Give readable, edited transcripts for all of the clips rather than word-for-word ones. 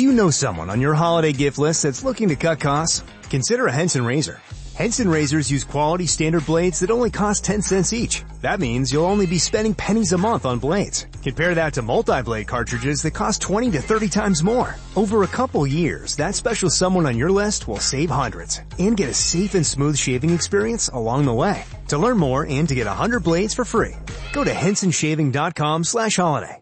Do you know someone on your holiday gift list that's looking to cut costs? Consider a Henson razor. Henson razors use quality standard blades that only cost 10 cents each. That means you'll only be spending pennies a month on blades. Compare that to multi-blade cartridges that cost 20 to 30 times more. Over a couple years, that special someone on your list will save hundreds and get a safe and smooth shaving experience along the way. To learn more and to get 100 blades for free, go to hensonshaving.com/holiday.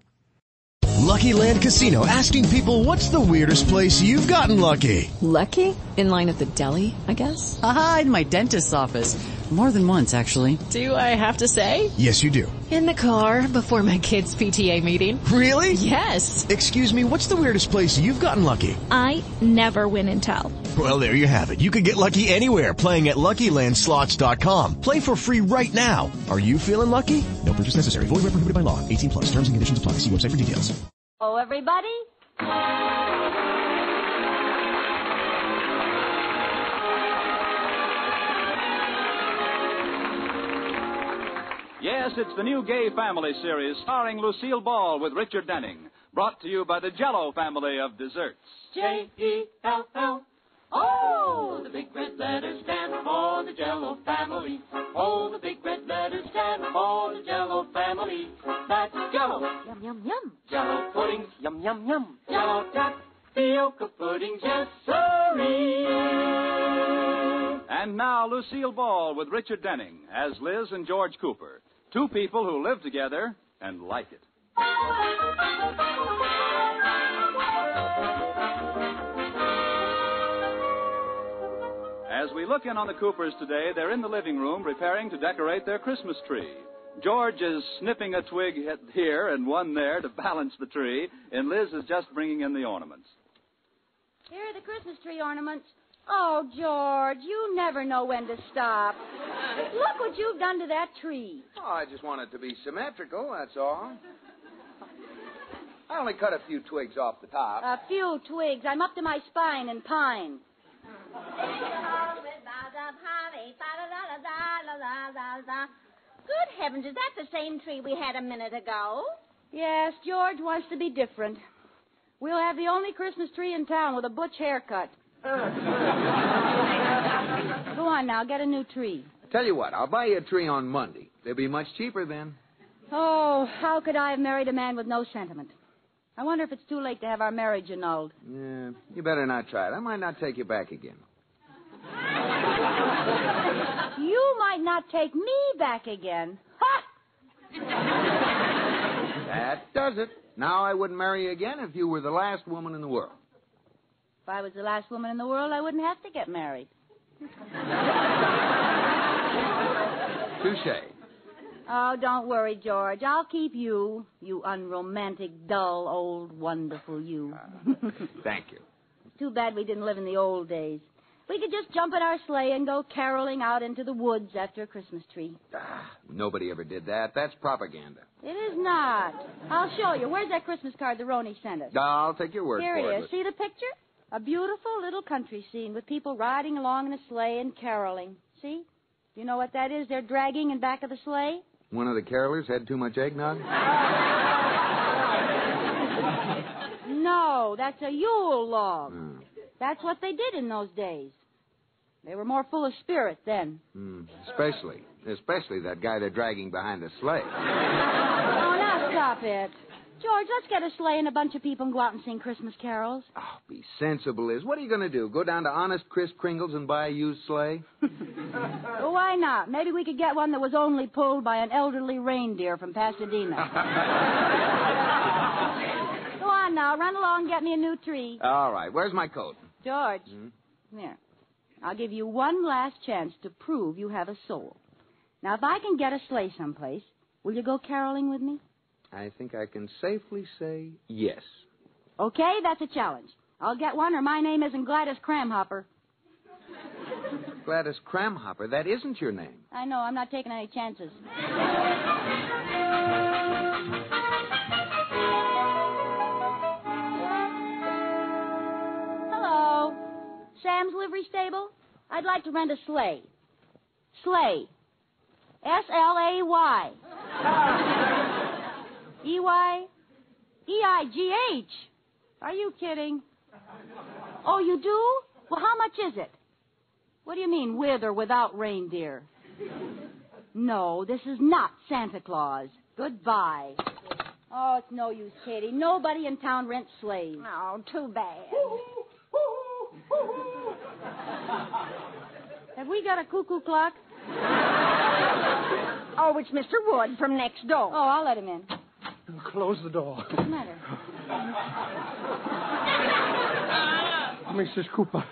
Lucky Land Casino, asking people, what's the weirdest place you've gotten lucky? Lucky? In line at the deli, I guess? Aha, in my dentist's office. More than once, actually. Do I have to say? Yes, you do. In the car before my kids' PTA meeting. Really? Yes. Excuse me, what's the weirdest place you've gotten lucky? I never win and tell. Well, there you have it. You can get lucky anywhere, playing at LuckyLandSlots.com. Play for free right now. Are you feeling lucky? No purchase necessary. Void where prohibited by law. 18 plus. Terms and conditions apply. See website for details. Oh, everybody. Yes, it's the new Gay Family series starring Lucille Ball with Richard Denning. Brought to you by the Jell-O family of desserts. J-E-L-L. Oh, the big red letters stand for the Jell-O family. Oh, the big red letters stand for the Jell-O family. That's Jell-O. Yum, yum, yum. Jell-O pudding. Yum, yum, yum. Jell-O tapioca pudding. Yes, sirree. And now Lucille Ball with Richard Denning as Liz and George Cooper. Two people who live together and like it. As we look in on the Coopers today, they're in the living room preparing to decorate their Christmas tree. George is snipping a twig here and one there to balance the tree, and Liz is just bringing in the ornaments. Here are the Christmas tree ornaments. Oh, George, you never know when to stop. Look what you've done to that tree. Oh, I just want it to be symmetrical, that's all. I only cut a few twigs off the top. A few twigs. I'm up to my spine in pine. Good heavens, is that the same tree we had a minute ago? Yes, George wants to be different. We'll have the only Christmas tree in town with a butch haircut. Go on now, get a new tree. Tell you what, I'll buy you a tree on Monday. They'll be much cheaper then. Oh, how could I have married a man with no sentiment? I wonder if it's too late to have our marriage annulled. Yeah, you better not try it. I might not take you back again. You might not take me back again. Ha! That does it. Now I wouldn't marry you again if you were the last woman in the world. If I was the last woman in the world, I wouldn't have to get married. Touché. Oh, don't worry, George. I'll keep you, you unromantic, dull, old, wonderful you. Thank you. Too bad we didn't live in the old days. We could just jump in our sleigh and go caroling out into the woods after a Christmas tree. Nobody ever did that. That's propaganda. It is not. I'll show you. Where's that Christmas card the Roney sent us? I'll take your word Here for it. Here it is. See the picture? A beautiful little country scene with people riding along in a sleigh and caroling. See? You know what that is they're dragging in back of the sleigh? One of the carolers had too much eggnog? No, that's a Yule log. That's what they did in those days. They were more full of spirit then. Especially that guy they're dragging behind the sleigh. Oh, now stop it. George, let's get a sleigh and a bunch of people and go out and sing Christmas carols. Oh, be sensible, Liz. What are you going to do? Go down to Honest Chris Kringle's and buy a used sleigh? Well, why not? Maybe we could get one that was only pulled by an elderly reindeer from Pasadena. Go on now. Run along and get me a new tree. All right. Where's my coat? George, Here. I'll give you one last chance to prove you have a soul. Now, if I can get a sleigh someplace, will you go caroling with me? I think I can safely say yes. Okay, that's a challenge. I'll get one or my name isn't Gladys Cramhopper. Gladys Cramhopper? That isn't your name. I know. I'm not taking any chances. Hello. Sam's Livery Stable? I'd like to rent a sleigh. Sleigh. S-L-A-Y. E-Y? E-I-G-H. Are you kidding? Oh, you do? Well, how much is it? What do you mean, with or without reindeer? No, this is not Santa Claus. Goodbye. Oh, it's no use, Katie. Nobody in town rents sleighs. Oh, too bad. Have we got a cuckoo clock? Oh, it's Mr. Wood from next door. Oh, I'll let him in. Close the door. What's the matter? Mrs. Cooper,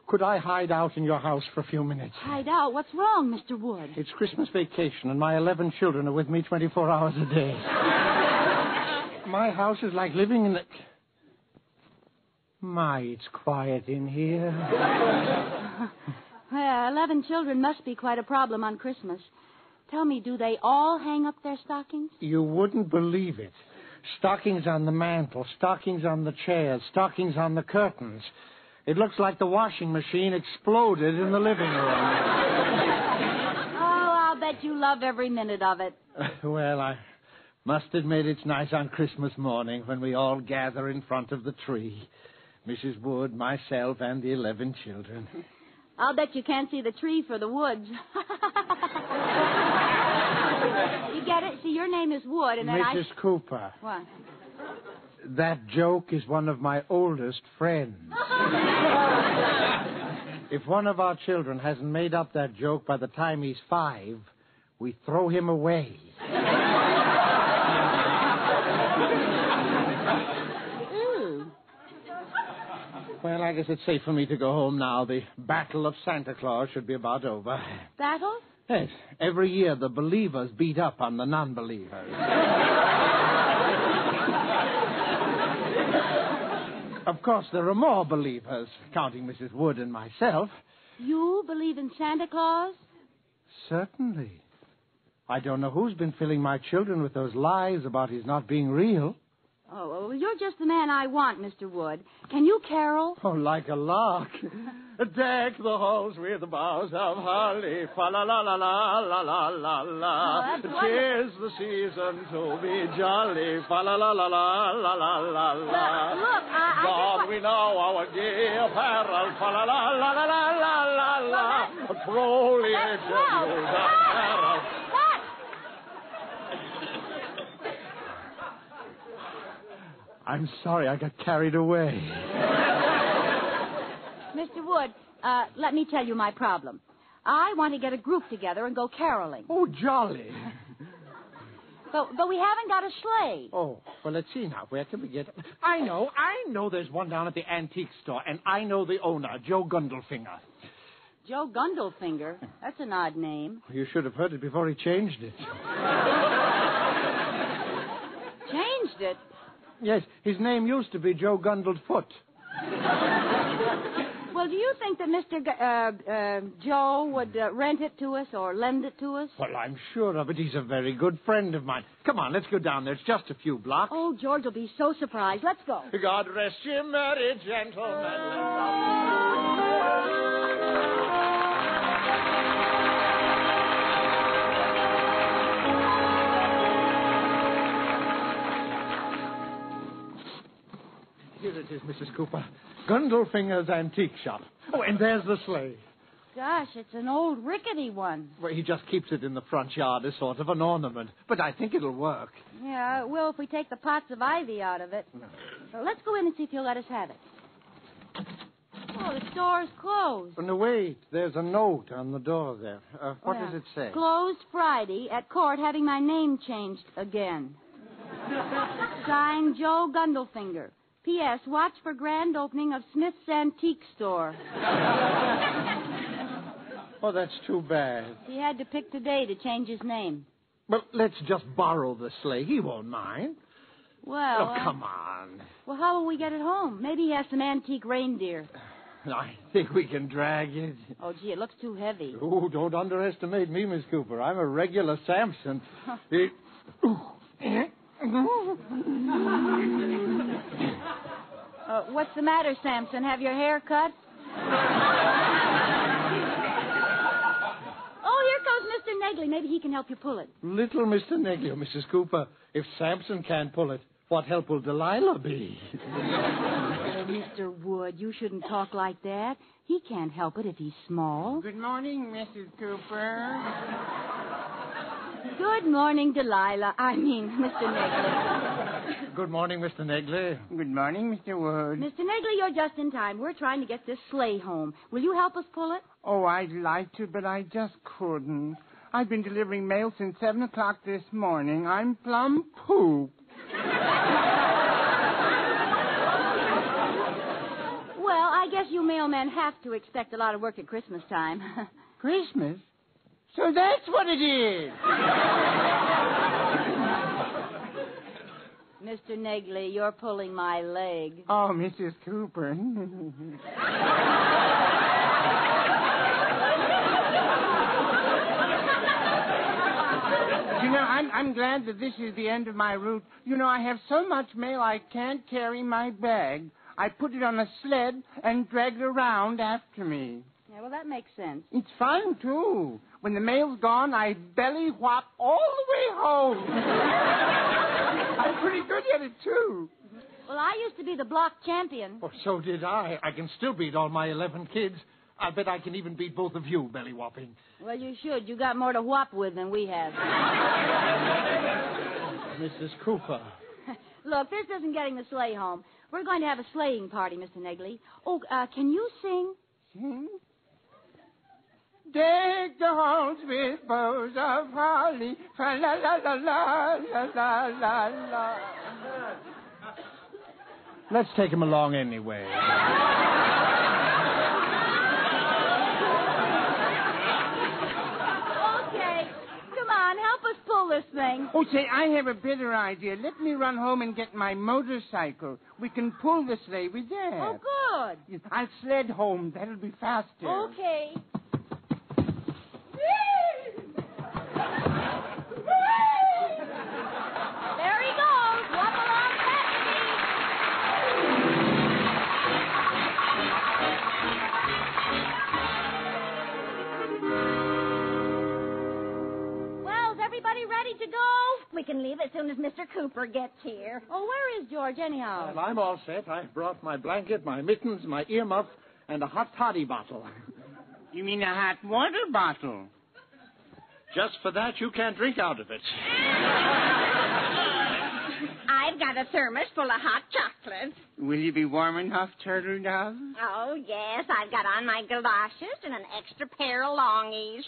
could I hide out in your house for a few minutes? Hide out? What's wrong, Mr. Wood? It's Christmas vacation, and my 11 children are with me 24 hours a day. My house is like living in the... My, it's quiet in here. Well, 11 children must be quite a problem on Christmas. Tell me, do they all hang up their stockings? You wouldn't believe it. Stockings on the mantel, stockings on the chairs, stockings on the curtains. It looks like the washing machine exploded in the living room. Oh, I'll bet you love every minute of it. Well, I must admit it's nice on Christmas morning when we all gather in front of the tree. Mrs. Wood, myself, and the 11 children. I'll bet you can't see the tree for the woods. You get it? See, your name is Wood, and then Mrs. Cooper. What? That joke is one of my oldest friends. If one of our children hasn't made up that joke by the time he's 5, we throw him away. Well, I guess it's safe for me to go home now. The Battle of Santa Claus should be about over. Battle? Yes. Every year the believers beat up on the non-believers. Of course, there are more believers, counting Mrs. Wood and myself. You believe in Santa Claus? Certainly. I don't know who's been filling my children with those lies about his not being real. Oh, well, you're just the man I want, Mr. Wood. Can you carol? Oh, like a lark. Deck the halls with boughs of holly. Fa-la-la-la-la-la-la-la-la. Oh, 'Tis the season to be jolly. Fa-la-la-la-la-la-la-la-la. Look, God, we know our gay apparel. Fa-la-la-la-la-la-la-la-la. Truly, That's it's wrong. apparel. I'm sorry, I got carried away. Mr. Wood, let me tell you my problem. I want to get a group together and go caroling. Oh, jolly. But we haven't got a sleigh. Oh, well, let's see now. Where can we get it? I know there's one down at the antique store, and I know the owner, Joe Gundelfinger. Joe Gundelfinger? That's an odd name. You should have heard it before he changed it. Changed it? Yes, his name used to be Joe Gundelfoot. Well, do you think that Mr. Joe would rent it to us or lend it to us? Well, I'm sure of it. He's a very good friend of mine. Come on, let's go down there. It's just a few blocks. Oh, George will be so surprised. Let's go. God rest you, merry gentlemen. Here it is, Mrs. Cooper. Gundelfinger's antique shop. Oh, and there's the sleigh. Gosh, it's an old rickety one. Well, he just keeps it in the front yard as sort of an ornament. But I think it'll work. Yeah, it will if we take the pots of ivy out of it. No. So let's go in and see if you'll let us have it. Oh, the store's closed. Oh, no, wait. There's a note on the door there. What does it say? Closed Friday at court having my name changed again. Signed, Joe Gundelfinger. P.S. Watch for grand opening of Smith's Antique Store. Oh, that's too bad. He had to pick today to change his name. Well, let's just borrow the sleigh. He won't mind. Well... Oh, come on. Well, how will we get it home? Maybe he has some antique reindeer. I think we can drag it. Oh, gee, it looks too heavy. Oh, don't underestimate me, Miss Cooper. I'm a regular Samson. What's the matter, Samson? Have your hair cut? Oh, here comes Mr. Negley. Maybe he can help you pull it. Little Mr. Negley, Mrs. Cooper. If Samson can't pull it, what help will Delilah be? Mr. Wood, you shouldn't talk like that. He can't help it if he's small. Good morning, Mrs. Cooper. Good morning, Delilah. Mr. Negley. Good morning, Mr. Negley. Good morning, Mr. Wood. Mr. Negley, you're just in time. We're trying to get this sleigh home. Will you help us pull it? Oh, I'd like to, but I just couldn't. I've been delivering mail since 7 o'clock this morning. I'm plumb pooped. Well, I guess you mailmen have to expect a lot of work at Christmas time. Christmas? So that's what it is. Mr. Negley, you're pulling my leg. Oh, Mrs. Cooper. You know, I'm glad that this is the end of my route. You know, I have so much mail I can't carry my bag. I put it on a sled and drag it around after me. Yeah, well, that makes sense. It's fun, too. When the mail's gone, I belly whop all the way home. I'm pretty good at it, too. Well, I used to be the block champion. Oh, so did I. I can still beat all my 11 kids. I bet I can even beat both of you, belly whopping. Well, you should. You got more to whop with than we have. Mrs. Cooper. Look, this isn't getting the sleigh home. We're going to have a sleighing party, Mr. Negley. Oh, can you sing? Sing? Deck the halls with bows of holly, fa la la la la la la la la. Let's take him along anyway. Okay. Come on, help us pull this thing. Oh, say, I have a better idea. Let me run home and get my motorcycle. We can pull the sleigh with that. Oh, good. I'll sled home. That'll be faster. Okay. There he goes. Whop along past me. Well, is everybody ready to go? We can leave as soon as Mr. Cooper gets here. Oh, where is George, anyhow? Well, I'm all set. I brought my blanket, my mittens, my earmuff, and a hot toddy bottle. You mean a hot water bottle? Just for that, you can't drink out of it. I've got a thermos full of hot chocolate. Will you be warm enough, Turtle Dove? Oh, yes, I've got on my galoshes and an extra pair of longies.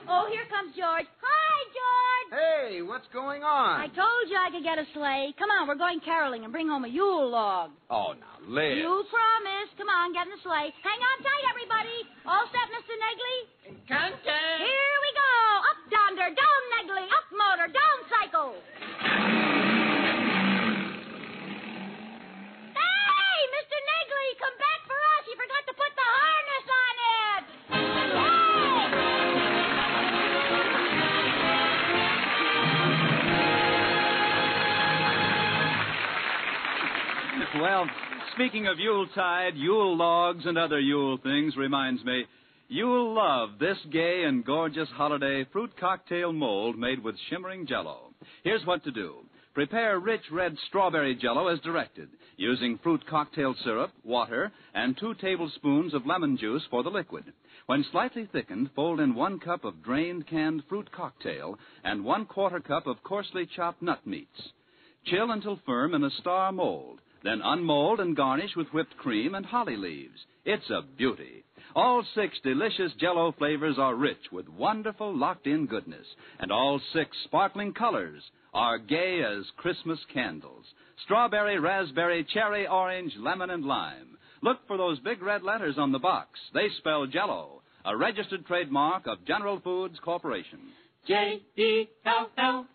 Oh, here comes George. Hi, George. Hey, what's going on? I told you I could get a sleigh. Come on, we're going caroling and bring home a Yule log. Oh, now, Liz. You promised. Come on, get in the sleigh. Hang on tight, everybody. All set, Mr. Negley? Enchanting. Here we go. Up yonder, down Negley, up motor, down cycle. Hey, Mr. Negley, come back for us. You forgot to put the harness on it. Well, speaking of Yuletide, Yule logs, and other Yule things reminds me, you'll love this gay and gorgeous holiday fruit cocktail mold made with shimmering Jell-O. Here's what to do. Prepare rich red strawberry Jell-O as directed, using fruit cocktail syrup, water, and 2 tablespoons of lemon juice for the liquid. When slightly thickened, fold in 1 cup of drained canned fruit cocktail and 1/4 cup of coarsely chopped nut meats. Chill until firm in a star mold. Then unmold and garnish with whipped cream and holly leaves. It's a beauty. All 6 delicious Jell-O flavors are rich with wonderful locked-in goodness. And all 6 sparkling colors are gay as Christmas candles. Strawberry, raspberry, cherry, orange, lemon, and lime. Look for those big red letters on the box. They spell Jell-O, a registered trademark of General Foods Corporation. Jell-O.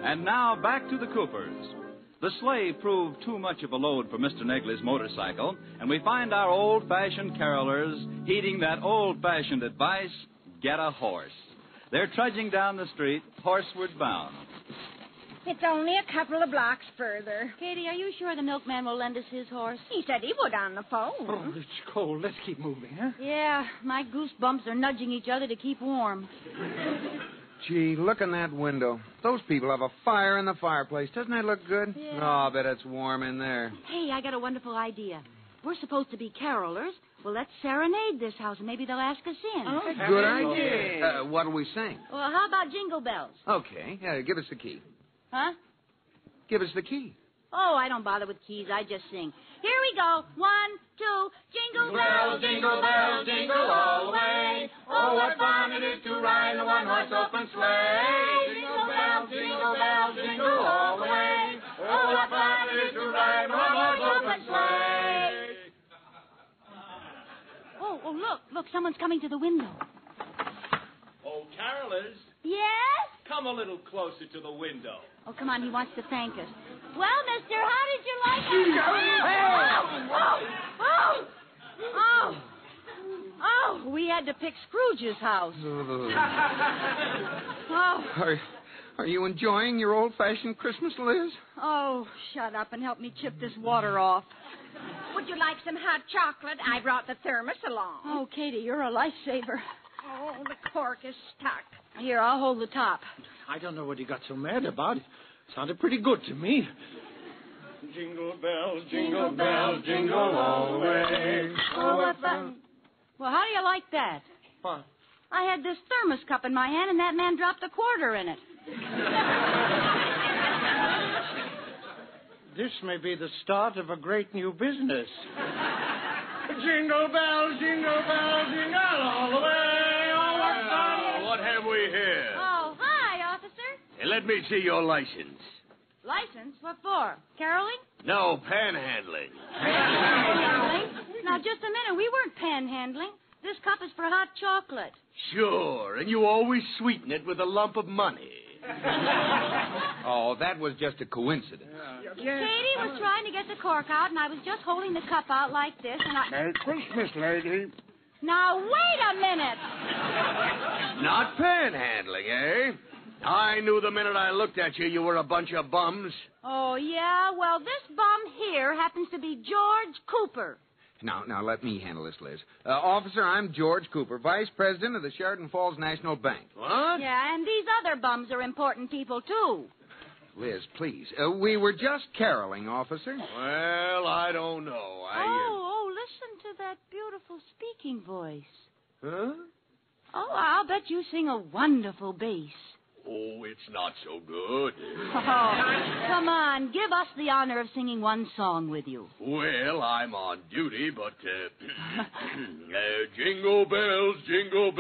And now back to the Coopers. The sleigh proved too much of a load for Mr. Negley's motorcycle, and we find our old-fashioned carolers heeding that old-fashioned advice, get a horse. They're trudging down the street, horseward bound. It's only a couple of blocks further. Katie, are you sure the milkman will lend us his horse? He said he would on the phone. Oh, it's cold. Let's keep moving, huh? Yeah, my goosebumps are nudging each other to keep warm. Gee, look in that window. Those people have a fire in the fireplace. Doesn't that look good? Yeah. Oh, I bet it's warm in there. Hey, I got a wonderful idea. We're supposed to be carolers. Well, let's serenade this house, and maybe they'll ask us in. Oh, good idea. What'll we sing? Well, how about Jingle Bells? Okay. Give us the key. Huh? Give us the key. Oh, I don't bother with keys. I just sing. Here we go. 1, 2, jingle bells, jingle all the way. Oh, what fun it is to ride in a one-horse open sleigh. Jingle bells, jingle all the way. Oh, what fun it is to ride in a one-horse open sleigh. Oh, look, someone's coming to the window. Oh, carolers. Yes? Come a little closer to the window. Oh, come on, he wants to thank us. Well, mister, how did you like it? Oh, we had to pick Scrooge's house. Are you enjoying your old-fashioned Christmas, Liz? Oh, shut up and help me chip this water off. Would you like some hot chocolate? I brought the thermos along. Oh, Katie, you're a lifesaver. Oh, the cork is stuck. Here, I'll hold the top. I don't know what he got so mad about. It sounded pretty good to me. Jingle bells, jingle all the way. Oh, what fun. Well, how do you like that? What? I had this thermos cup in my hand, and that man dropped a quarter in it. This may be the start of a great new business. Jingle bells, jingle all the way. Oh, what fun. What have we here? Oh, hi, officer. Hey, let me see your license. License? What for? Caroling? No, panhandling. Panhandling? Now, just a minute. We weren't panhandling. This cup is for hot chocolate. Sure, and you always sweeten it with a lump of money. Oh, that was just a coincidence. Katie was trying to get the cork out, and I was just holding the cup out like this, and I... Merry Christmas, lady. Now, wait a minute. Not panhandling, eh? I knew the minute I looked at you, you were a bunch of bums. Oh, yeah? Well, this bum here happens to be George Cooper. Now, let me handle this, Liz. Officer, I'm George Cooper, Vice President of the Chariton Falls National Bank. What? Yeah, and these other bums are important people, too. Liz, please. We were just caroling, officer. Well, I don't know. Listen to that beautiful speaking voice. Huh? Oh, I'll bet you sing a wonderful bass. Oh, it's not so good. Oh, come on, give us the honor of singing one song with you. Well, I'm on duty, but, jingle bells, jingle.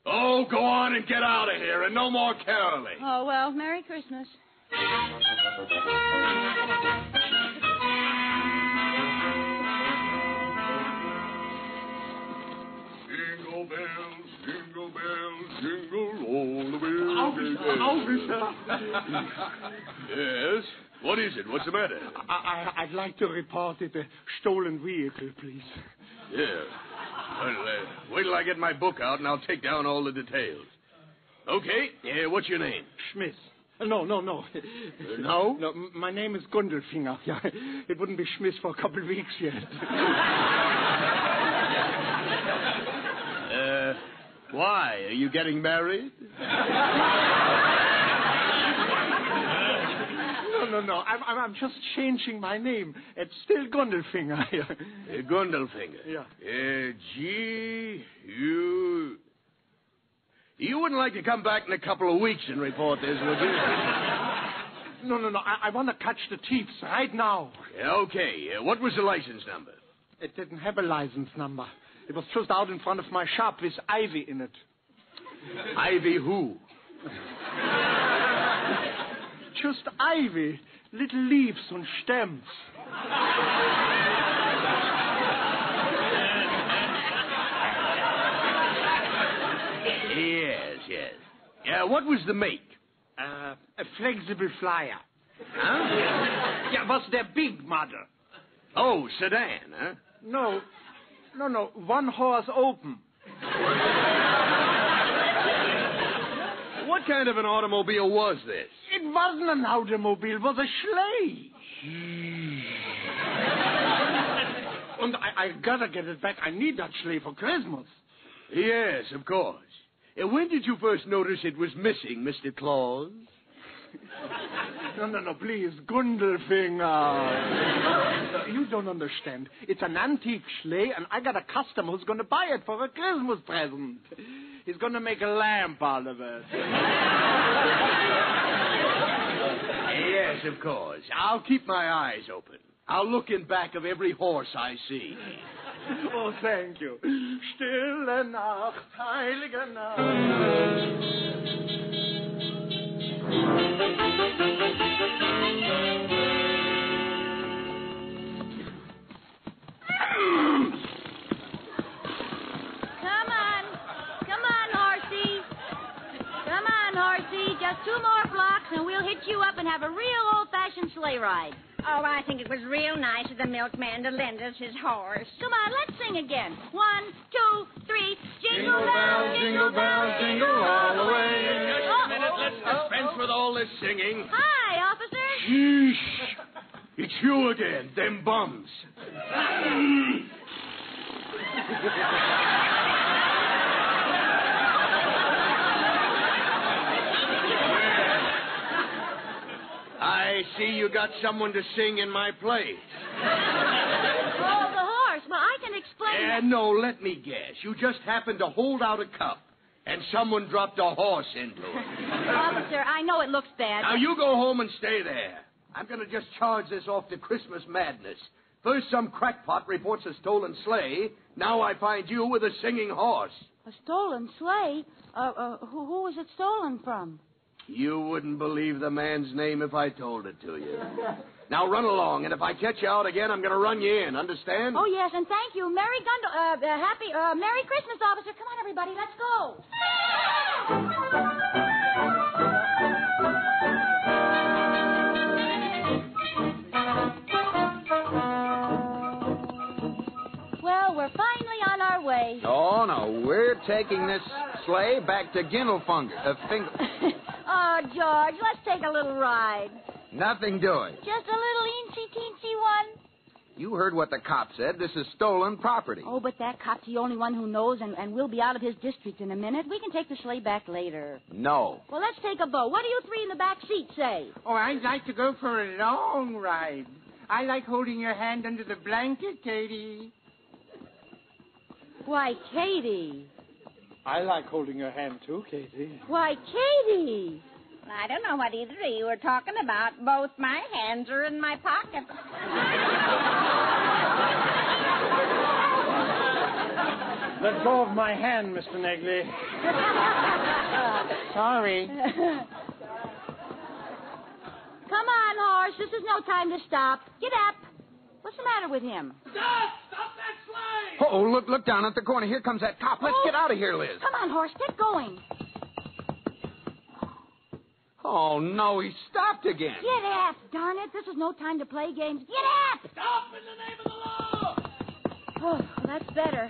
Oh, go on and get out of here, and no more caroling. Oh, well, Merry Christmas. Jingle bells, jingle all the way. Officer. Yes? What is it? What's the matter? I'd like to report it a stolen vehicle, please. Yeah. Well, wait till I get my book out, and I'll take down all the details. Okay. What's your name? Smith. No. No? No, my name is Gundelfinger. Yeah, it wouldn't be Smith for a couple of weeks yet. Why? Are you getting married? No. I'm just changing my name. It's still Gundelfinger. Gundelfinger? Yeah. You wouldn't like to come back in a couple of weeks and report this, would you? No. I want to catch the thieves right now. Yeah, okay. What was the license number? It didn't have a license number. It was just out in front of my shop with ivy in it. Ivy who? Just ivy. Little leaves and stems. Yes. Yeah, what was the make? A flexible flyer. Huh? Yeah, was their big model. Oh, sedan, huh? No. One horse open. What What kind of an automobile was this? It wasn't an automobile, it was a sleigh. And I gotta get it back. I need that sleigh for Christmas. Yes, of course. When did you first notice it was missing, Mr. Claus? No, please, Gundelfinger. You don't understand. It's an antique sleigh, and I got a customer who's going to buy it for a Christmas present. He's going to make a lamp out of it. Yes, of course. I'll keep my eyes open. I'll look in back of every horse I see. Oh, thank you. Stille Nacht, heilige Nacht. Just 2 more blocks, and we'll hit you up and have a real old-fashioned sleigh ride. Oh, I think it was real nice of the milkman to lend us his horse. Come on, let's sing again. 1, 2, 3. Jingle bells, jingle bells, jingle all the way. Just a minute, let's dispense with all this singing. Hi, officer. Sheesh. It's you again, them bums. I see you got someone to sing in my place. Oh, the horse. Well, I can explain. No, let me guess. You just happened to hold out a cup, and someone dropped a horse into it. Officer, I know it looks bad. Now, you go home and stay there. I'm going to just charge this off to Christmas madness. First, some crackpot reports a stolen sleigh. Now I find you with a singing horse. A stolen sleigh? Who was it stolen from? You wouldn't believe the man's name if I told it to you. Now run along, and if I catch you out again, I'm going to run you in. Understand? Oh, yes, and thank you. Merry Christmas, officer. Come on, everybody, let's go. Well, we're finally on our way. Oh, no, we're taking this sleigh back to Oh, George, let's take a little ride. Nothing doing. Just a little eensy-teensy one. You heard what the cop said. This is stolen property. Oh, but that cop's the only one who knows, and we'll be out of his district in a minute. We can take the sleigh back later. No. Well, let's take a bow. What do you 3 in the back seat say? Oh, I'd like to go for a long ride. I like holding your hand under the blanket, Katie. Why, Katie. I like holding your hand, too, Katie. Why, Katie. I don't know what either of you are talking about. Both my hands are in my pockets. Let go of my hand, Mr. Negley. Sorry. Come on, horse. This is no time to stop. Get up. What's the matter with him? Stop that sleigh! Oh, look down at the corner. Here comes that cop. Let's get out of here, Liz. Come on, horse. Get going. Oh, no, he stopped again. Get up, darn it. This is no time to play games. Get up! Stop in the name of the law! Oh, that's better.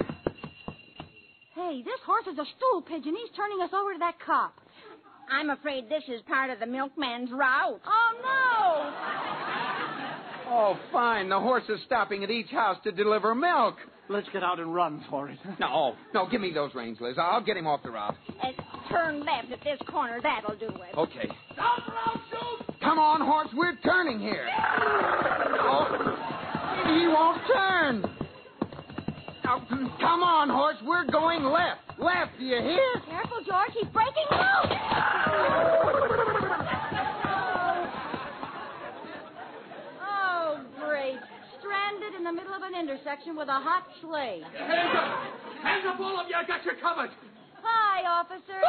Hey, this horse is a stool pigeon. He's turning us over to that cop. I'm afraid this is part of the milkman's route. Oh, no! Oh, fine. The horse is stopping at each house to deliver milk. Let's get out and run for it. No, give me those reins, Liz. I'll get him off the route. Turn left at this corner. That'll do it. Okay. Stop or I'll shoot! Come on, horse. We're turning here. Oh, he won't turn. Oh, come on, horse. We're going left. Left, do you hear? Careful, George. He's breaking loose. Oh, great. Stranded in the middle of an intersection with a hot sleigh. Hands up! Hands up, all of you! I got you covered! Hi, officer.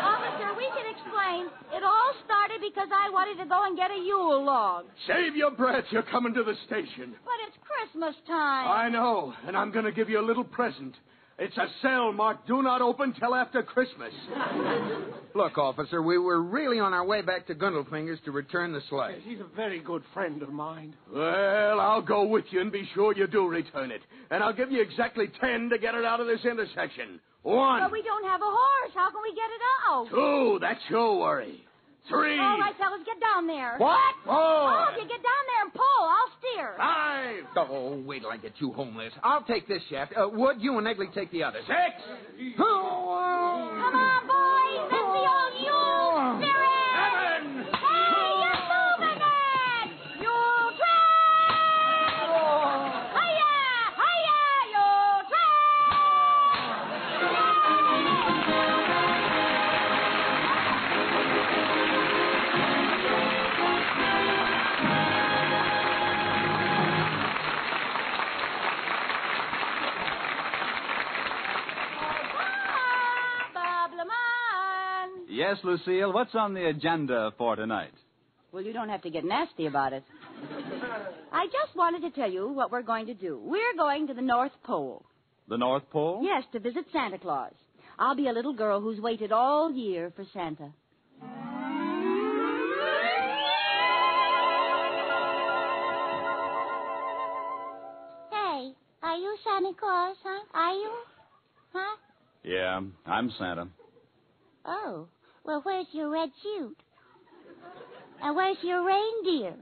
Officer, we can explain. It all started because I wanted to go and get a Yule log. Save your breath. You're coming to the station. But it's Christmas time. I know, and I'm going to give you a little present. It's a cell marked do not open till after Christmas. Look, officer, we were really on our way back to Gundelfinger's to return the sleigh. He's a very good friend of mine. Well, I'll go with you and be sure you do return it. And I'll give you exactly 10 to get it out of this intersection. 1. But we don't have a horse. How can we get it out? 2. That's your worry. 3. All right, fellas, get down there. What? Oh, if you get down there and pull, I'll steer. 5. Oh, wait till I get you home, Liz. I'll take this shaft. Wood, you and Egley take the other. 6. Come on, boys. That's the old Yule spirit. 7. Hey, you're moving it. Yule train. Hiya, hiya, Yule Yes, Lucille, what's on the agenda for tonight? Well, you don't have to get nasty about it. I just wanted to tell you what we're going to do. We're going to the North Pole. The North Pole? Yes, to visit Santa Claus. I'll be a little girl who's waited all year for Santa. Hey, are you Santa Claus, huh? Are you? Huh? Yeah, I'm Santa. Oh, well, where's your red suit? And where's your reindeer?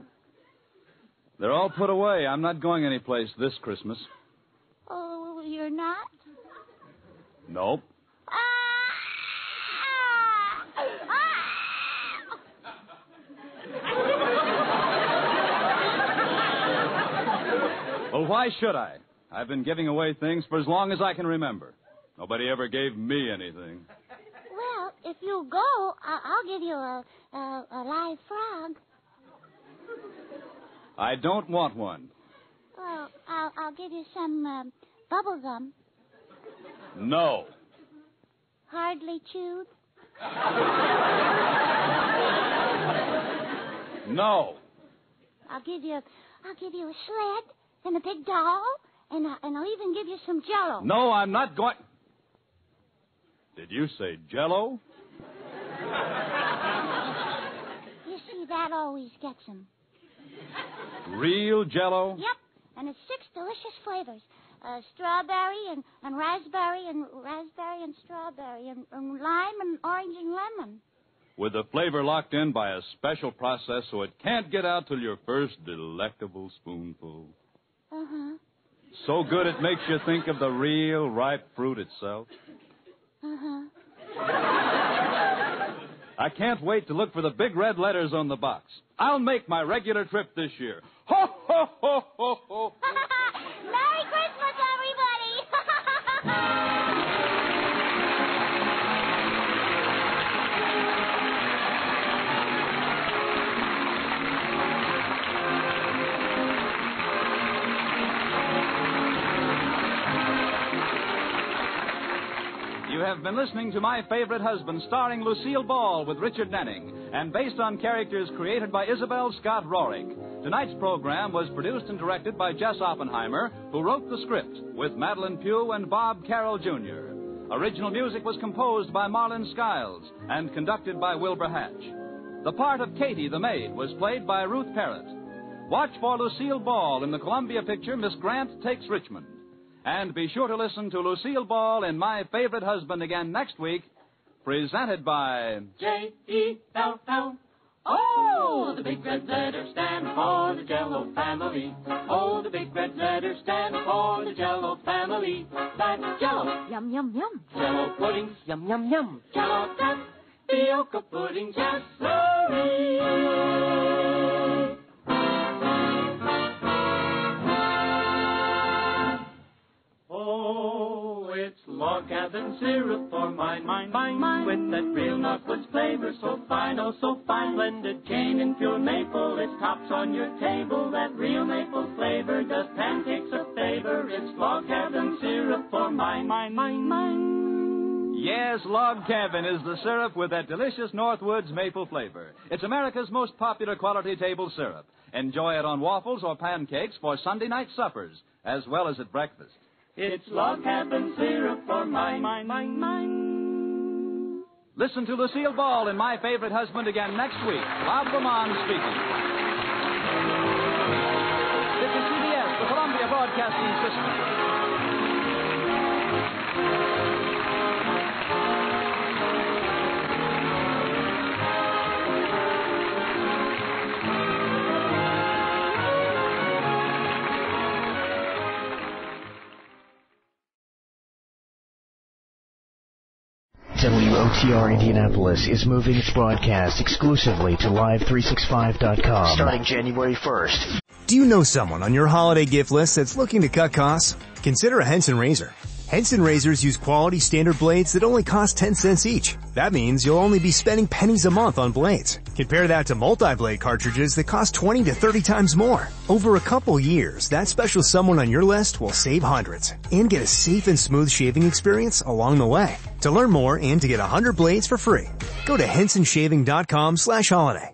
They're all put away. I'm not going anyplace this Christmas. Oh, you're not? Nope. Well, why should I? I've been giving away things for as long as I can remember. Nobody ever gave me anything. Well, if you go, I'll give you a live frog. I don't want one. Well, I'll give you some bubble gum. No. Hardly chewed. No. I'll give you a sled and a big doll, and I'll even give you some Jell-O. No, I'm not going. Did you say Jell-O? You see, that always gets him. Real Jell-O? Yep, and it's 6 delicious flavors. Strawberry and raspberry and strawberry and lime and orange and lemon. With the flavor locked in by a special process so it can't get out till your first delectable spoonful. Uh-huh. So good it makes you think of the real ripe fruit itself. Uh-huh. I can't wait to look for the big red letters on the box. I'll make my regular trip this year. Ho, ho, ho, ho, ho. Merry Christmas, everybody! You have been listening to My Favorite Husband, starring Lucille Ball with Richard Denning, and based on characters created by Isabel Scott Rorick. Tonight's program was produced and directed by Jess Oppenheimer, who wrote the script, with Madeline Pugh and Bob Carroll, Jr. Original music was composed by Marlon Skiles and conducted by Wilbur Hatch. The part of Katie, the maid, was played by Ruth Parrott. Watch for Lucille Ball in the Columbia picture Miss Grant Takes Richmond. And be sure to listen to Lucille Ball in My Favorite Husband again next week, presented by J-E-L-L. Oh, the big red letters stand for the Jell-O family. Oh, the big red letters stand for the Jell-O family. That's Jell-O. Yum, yum, yum. Jell-O puddings. Yum, yum, yum. Jell-O tapioca pudding. Jesserie. Log cabin syrup for mine. With that real Northwoods flavor, so fine, oh so fine. Blended cane and pure maple, it tops on your table. That real maple flavor does pancakes a favor. It's log cabin syrup for mine. Yes, Log Cabin is the syrup with that delicious Northwoods maple flavor. It's America's most popular quality table syrup. Enjoy it on waffles or pancakes for Sunday night suppers, as well as at breakfast. It's log cabin syrup for mine. Listen to Lucille Ball in My Favorite Husband again next week. Bob Lamont speaking. This is CBS, the Columbia Broadcasting System. WOTR Indianapolis is moving its broadcast exclusively to Live365.com starting January 1st. Do you know someone on your holiday gift list that's looking to cut costs? Consider a Henson razor. Henson razors use quality standard blades that only cost 10 cents each. That means you'll only be spending pennies a month on blades. Compare that to multi-blade cartridges that cost 20 to 30 times more. Over a couple years, that special someone on your list will save hundreds and get a safe and smooth shaving experience along the way. To learn more and to get 100 blades for free, go to hensonshaving.com/holiday.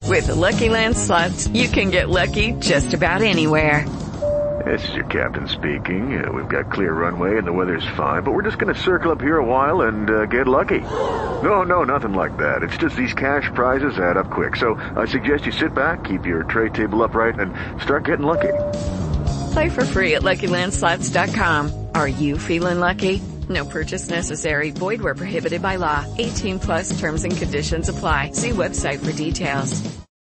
With the Lucky Land Slots, you can get lucky just about anywhere. This is your captain speaking. We've got clear runway and the weather's fine, but we're just going to circle up here a while and get lucky. No, nothing like that. It's just these cash prizes add up quick. So I suggest you sit back, keep your tray table upright, and start getting lucky. Play for free at LuckyLandSlots.com. Are you feeling lucky? No purchase necessary. Void where prohibited by law. 18+ terms and conditions apply. See website for details.